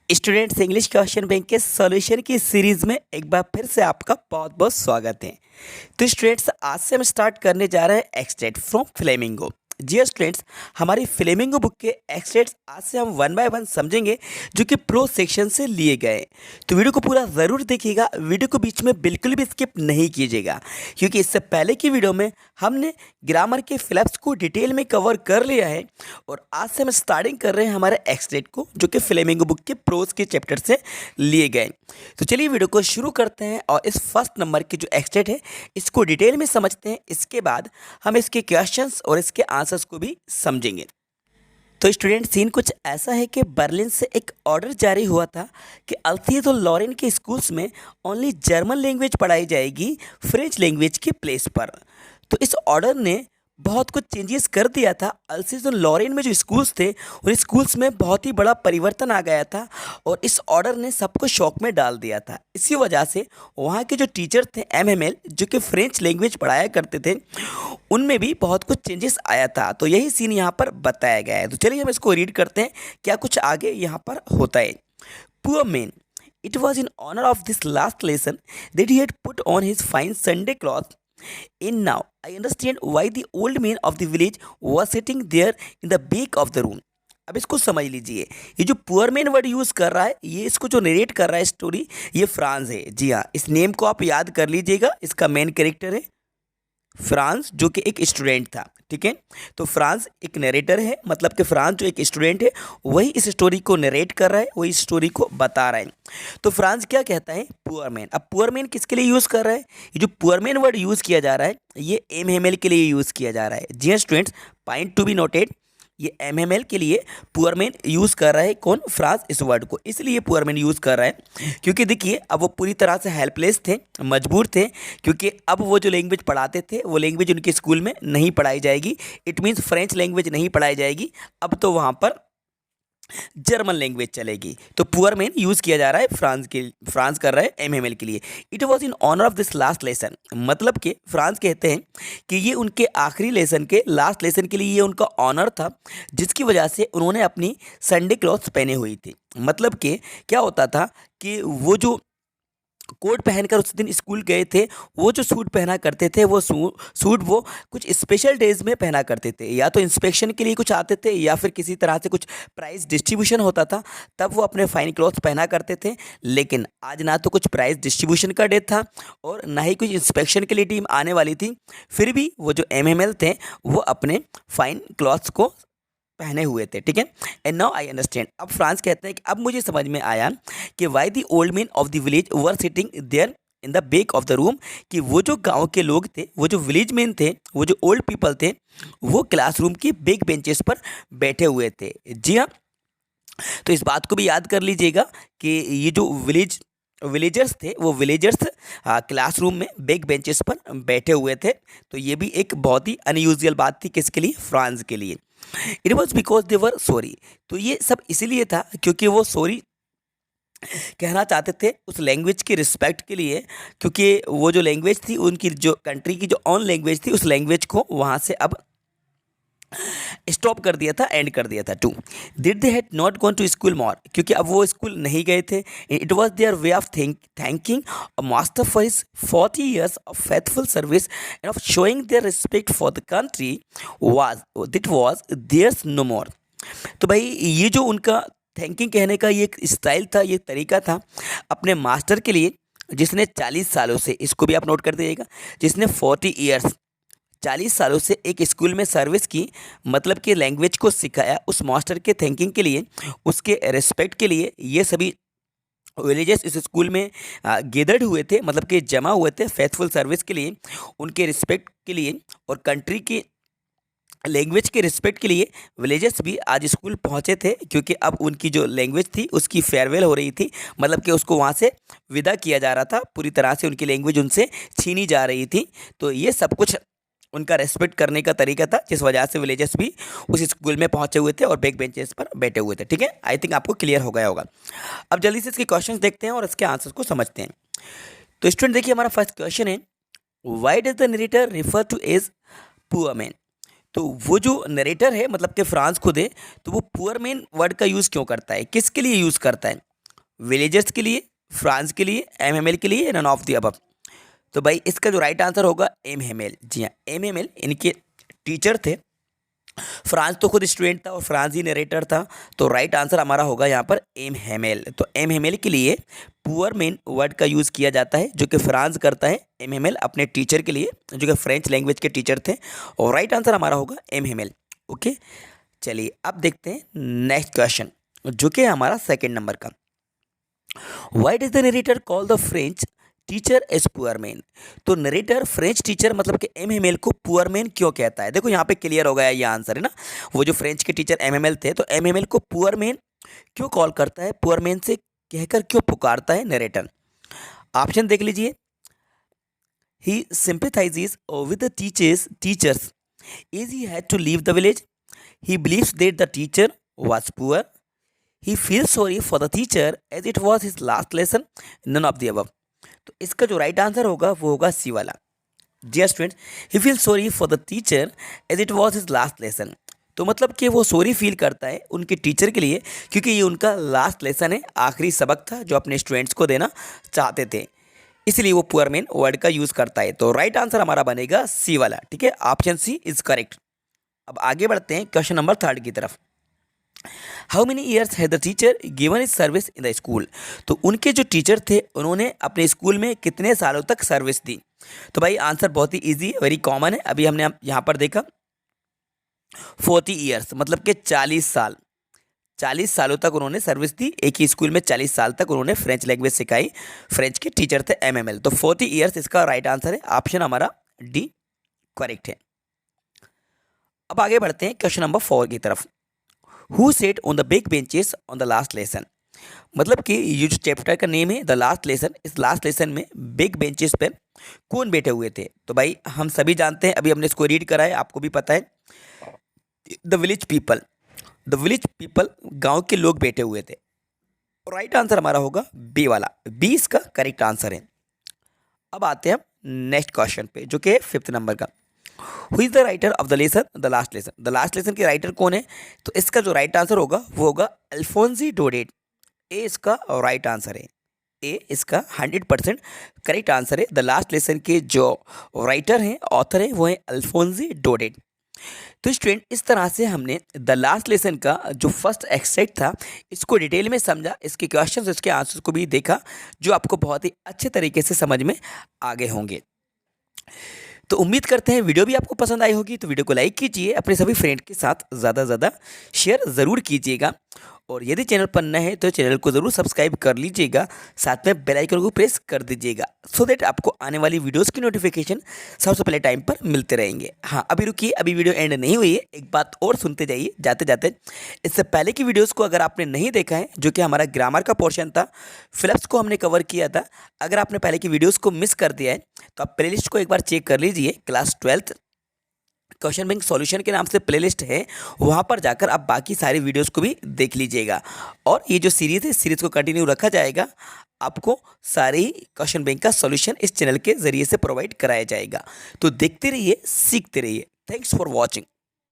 Students English question bank के solution की series में एक बार फिर से आपका बहुत बहुत स्वागत है। तो स्टूडेंट्स आज से हम स्टार्ट करने जा रहे हैं एक्सट्रैक्ट फ्रॉम फ्लेमिंगो। जी स्टूडेंट्स, हमारी फ्लेमिंगो बुक के एक्सट्रैक्ट्स आज से हम वन बाय वन समझेंगे जो कि प्रो सेक्शन से लिए गए। तो वीडियो को पूरा ज़रूर देखिएगा, वीडियो को बीच में बिल्कुल भी स्किप नहीं कीजिएगा, क्योंकि इससे पहले की वीडियो में हमने ग्रामर के फ्लैप्स को डिटेल में कवर कर लिया है और आज से हम स्टार्टिंग कर रहे हैं हमारे एक्सट्रैक्ट को जो कि फ्लेमिंगो बुक के प्रोज के चैप्टर से लिए गए। तो चलिए वीडियो को शुरू करते हैं और इस फर्स्ट नंबर की जो एक्सट्रैक्ट है इसको डिटेल में समझते हैं। इसके बाद हम इसके क्वेश्चंस और इसके आंसर्स को भी समझेंगे। तो स्टूडेंट सीन कुछ ऐसा है कि बर्लिन से एक ऑर्डर जारी हुआ था कि अल्फियतो लॉरेन के स्कूल्स में ओनली जर्मन लैंग्वेज पढ़ाई जाएगी फ्रेंच लैंग्वेज के प्लेस पर। तो इस ऑर्डर ने बहुत कुछ चेंजेस कर दिया था। अल्फियतो लॉरेन में जो स्कूल्स थे उन स्कूल्स में बहुत ही बड़ा परिवर्तन आ गया था और इस ऑर्डर ने सबको शॉक में डाल दिया था। इसी वजह से वहाँ के जो टीचर थे एमएमएल जो कि फ्रेंच लैंग्वेज पढ़ाया करते थे उनमें भी बहुत कुछ चेंजेस आया था। तो यही सीन यहाँ पर बताया गया है। तो चलिए हम इसको रीड करते हैं क्या कुछ आगे यहाँ पर होता है। Poor man, it was in honor of this last lesson that he had put on his fine Sunday clothes. And now I understand why the old man of the village was sitting there in the back of the room. अब इसको समझ लीजिए, ये जो poor man word use कर रहा है, ये इसको जो नरेट कर रहा है स्टोरी, ये फ्रांस है। जी हाँ, इस नेम को आप याद कर लीजिएगा। इसका मेन कैरेक्टर है फ्रांस जो कि एक स्टूडेंट था। ठीक है, तो फ्रांस एक नरेटर है, मतलब कि फ्रांस जो एक स्टूडेंट है वही इस स्टोरी को नरेट कर रहा है, वही इस स्टोरी को बता रहा है। तो फ्रांस क्या कहता है, पुअर मैन। अब पुअर मैन किसके लिए यूज़ कर रहा है? ये जो पुअर मैन वर्ड यूज़ किया जा रहा है ये एमएमएल के लिए यूज़ किया जा रहा है। जी हाँ students, point to be noted, ये एमएमएल के लिए पुअर मैन यूज़ कर रहा है। कौन? फ्रांस इस वर्ड को इसलिए पुअर मैन यूज़ कर रहा है क्योंकि देखिए अब वो पूरी तरह से हेल्पलेस थे, मजबूर थे, क्योंकि अब वो जो लैंग्वेज पढ़ाते थे वो लैंग्वेज उनके स्कूल में नहीं पढ़ाई जाएगी। इट मीन्स फ्रेंच लैंग्वेज नहीं पढ़ाई जाएगी, अब तो वहाँ पर जर्मन लैंग्वेज चलेगी। तो पुअर मैन यूज़ किया जा रहा है फ्रांस कर रहा है एमएमएल के लिए। It was in honour of this last lesson, मतलब कि फ्रांस कहते हैं कि ये उनके आखिरी लेसन के लास्ट लेसन के लिए ये उनका ऑनर था, जिसकी वजह से उन्होंने अपनी संडे क्लॉथ्स पहने हुई थी। मतलब कि क्या होता था कि वो जो कोट पहनकर उस दिन स्कूल गए थे, वो जो सूट पहना करते थे वो सूट वो कुछ स्पेशल डेज में पहना करते थे, या तो इंस्पेक्शन के लिए कुछ आते थे या फिर किसी तरह से कुछ प्राइज़ डिस्ट्रीब्यूशन होता था तब वो अपने फाइन क्लॉथ्स पहना करते थे। लेकिन आज ना तो कुछ प्राइज़ डिस्ट्रीब्यूशन का डे था और ना ही कुछ इंस्पेक्शन के लिए टीम आने वाली थी, फिर भी वो जो एमएमएल थे वो अपने फाइन क्लॉथ्स को पहने हुए थे। ठीक है, एंड नाउ आई अंडरस्टैंड, अब फ्रांस कहते हैं कि अब मुझे समझ में आया कि why the old man of the village were sitting there in the back of the room, कि वो जो गांव के लोग थे, वो जो विलेज मैन थे, वो जो ओल्ड पीपल थे, वो क्लासरूम की बैक बेंचेस पर बैठे हुए थे। जी हाँ, तो इस बात को भी याद कर लीजिएगा कि ये जो विलेजर्स थे वो विलेजर्स क्लासरूम में बैक बेंचेस पर बैठे हुए थे। तो ये भी एक बहुत ही अनयूजुअल बात थी, किसके लिए? फ्रांस के लिए। It was because they were sorry, तो ये सब इसीलिए था क्योंकि वो सॉरी कहना चाहते थे उस लैंग्वेज की रिस्पेक्ट के लिए, क्योंकि वो जो लैंग्वेज थी उनकी जो कंट्री की जो ऑन लैंग्वेज थी उस लैंग्वेज को वहाँ से अब स्टॉप कर दिया था, एंड कर दिया था। Two, did they had not gone to school more, क्योंकि अब वो स्कूल नहीं गए थे। It was their way of thanking a master for his 40 years of faithful service and of showing their respect for the country was theirs no more. तो भाई ये जो उनका थैंकिंग कहने का ये एक स्टाइल था, ये तरीका था अपने मास्टर के लिए, जिसने 40 सालों से, इसको भी आप नोट कर दीजिएगा, जिसने 40 ईयर्स 40 सालों से एक स्कूल में सर्विस की, मतलब कि लैंग्वेज को सिखाया, उस मास्टर के थैंकिंग के लिए, उसके रिस्पेक्ट के लिए ये सभी विलेजेस इस स्कूल में गेदर्ड हुए थे, मतलब कि जमा हुए थे फेथफुल सर्विस के लिए, उनके रिस्पेक्ट के लिए और कंट्री की लैंग्वेज के रिस्पेक्ट के लिए विलेजेस भी आज स्कूल पहुंचे थे, क्योंकि अब उनकी जो लैंग्वेज थी उसकी फेयरवेल हो रही थी, मतलब कि उसको वहां से विदा किया जा रहा था, पूरी तरह से उनकी लैंग्वेज उनसे छीनी जा रही थी। तो ये सब कुछ उनका रेस्पेक्ट करने का तरीका था, जिस वजह से विलेजर्स भी उस स्कूल में पहुंचे हुए थे और बैक बेंचेस पर बैठे हुए थे। ठीक है, आई थिंक आपको क्लियर हो गया होगा। अब जल्दी से इसके क्वेश्चंस देखते हैं और इसके आंसर्स को समझते हैं। तो स्टूडेंट देखिए, हमारा फर्स्ट क्वेश्चन है, why does the narrator refer to as poor man. तो वो जो नरेटर है, मतलब कि फ्रांस खुद है, तो वो पुअर मैन वर्ड का यूज़ क्यों करता है, किसके लिए यूज़ करता है? विलेजर्स के लिए, फ्रांस के लिए, एमएमएल के लिए, नन ऑफ द अबव। तो भाई इसका जो राइट आंसर होगा एमएमएल। जी हाँ, एमएमएल इनके टीचर थे। फ्रांस तो खुद स्टूडेंट था और फ्रांस ही नरेटर था, तो राइट आंसर हमारा होगा यहाँ पर एमएमएल। तो एमएमएल के लिए पुअर मैन वर्ड का यूज़ किया जाता है, जो कि फ्रांस करता है। एमएमएल अपने टीचर के लिए, जो कि फ्रेंच लैंग्वेज के टीचर थे, और राइट आंसर हमारा होगा एमएमएल। ओके, चलिए अब देखते हैं नेक्स्ट क्वेश्चन, जो कि हमारा सेकेंड नंबर का। Why does the narrator call the French teacher as poor man? तो नरेटर फ्रेंच टीचर मतलब कि एमएमएल को पुअर मैन क्यों कहता है? देखो यहाँ पे क्लियर हो गया, ये आंसर है ना। वो जो फ्रेंच के टीचर एमएमएल थे, तो एमएमएल को पुअर मैन क्यों कॉल करता है, पुअर मैन से कहकर क्यों पुकारता है नरेटर? ऑप्शन देख लीजिए। He sympathises with the teachers as he had to leave the village. He believes that the teacher was poor. He feels sorry for the teacher as it was his last lesson, none of the above. तो इसका जो right answer होगा वो होगा C वाला। जी student, he feel sorry for the teacher as it was his last lesson. तो मतलब कि वो सॉरी फील करता है उनके टीचर के लिए, क्योंकि ये उनका लास्ट लेसन है, आखिरी सबक था जो अपने स्टूडेंट्स को देना चाहते थे, इसलिए वो पुअर मैन वर्ड का यूज़ करता है। तो राइट आंसर हमारा बनेगा सी वाला। ठीक है, ऑप्शन सी इज करेक्ट। अब आगे बढ़ते हैं क्वेश्चन नंबर 3 की तरफ। हाउ मेनी ईयर्स है the teacher given is service in the school? तो उनके जो टीचर थे उन्होंने अपने स्कूल में कितने सालों तक सर्विस दी? तो भाई आंसर बहुत ही इजी है, वेरी कॉमन है। अभी हमने यहाँ पर देखा 40 ईयर्स, मतलब कि 40 साल। 40 सालों तक उन्होंने सर्विस दी एक ही स्कूल में। 40 साल तक उन्होंने फ्रेंच लैंग्वेज सिखाई। फ्रेंच के टीचर थे एमएमएल। तो 40 ईयर्स इसका राइट आंसर है। ऑप्शन हमारा डी करेक्ट है। अब आगे बढ़ते हैं क्वेश्चन नंबर 4 की तरफ। Who set on the big benches on the last lesson? मतलब कि ये जो चैप्टर का नेम है द लास्ट लेसन, इस लास्ट लेसन में बिग बेंचेस पर कौन बैठे हुए थे? तो भाई हम सभी जानते हैं, अभी हमने इसको रीड करा है, आपको भी पता है। The village people, the village people, गांव के लोग बैठे हुए थे। राइट आंसर हमारा होगा बी वाला। बी इसका करेक्ट आंसर है। अब आते हैं हम नेक्स्ट क्वेश्चन पे, जो कि है 5th नंबर का। Who is the writer of the lesson the last lesson? The last lesson के राइटर कौन है? तो इसका जो राइट आंसर होगा वो होगा अल्फोंसी डोडेट। ए इसका राइट आंसर है। ए इसका 100% करेक्ट आंसर है। द लास्ट लेसन के जो राइटर हैं, ऑथर है, वो है अल्फोंसी डोडेट। तो स्टूडेंट, इस तरह से हमने द लास्ट लेसन का जो फर्स्ट एक्सट्रैक्ट था इसको डिटेल में समझा, इसके क्वेश्चंस, इसके आंसर्स को भी देखा, जो आपको बहुत ही अच्छे तरीके से समझ में आ गए होंगे। तो उम्मीद करते हैं वीडियो भी आपको पसंद आई होगी। तो वीडियो को लाइक कीजिए, अपने सभी फ्रेंड के साथ ज़्यादा से ज़्यादा शेयर ज़रूर कीजिएगा, और यदि चैनल पर नए हैं तो चैनल को ज़रूर सब्सक्राइब कर लीजिएगा, साथ में बेल आइकन को प्रेस कर दीजिएगा, सो दैट आपको आने वाली वीडियोस की नोटिफिकेशन सबसे पहले टाइम पर मिलते रहेंगे। हाँ, अभी रुकिए, अभी वीडियो एंड नहीं हुई है, एक बात और सुनते जाइए जाते जाते। इससे पहले की वीडियोज़ को अगर आपने नहीं देखा है, जो कि हमारा ग्रामर का पोर्शन था, फिलिप्स को हमने कवर किया था, अगर आपने पहले की वीडियोज़ को मिस कर दिया है तो आप प्लेलिस्ट को एक बार चेक कर लीजिए। Class 12th question bank solution के नाम से प्लेलिस्ट है, वहाँ पर जाकर आप बाकी सारी वीडियोस को भी देख लीजिएगा। और ये जो सीरीज़ है, इस सीरीज़ को कंटिन्यू रखा जाएगा, आपको सारे क्वेश्चन बैंक का सॉल्यूशन इस चैनल के ज़रिए से प्रोवाइड कराया जाएगा। तो देखते रहिए, सीखते रहिए। Thanks for watching.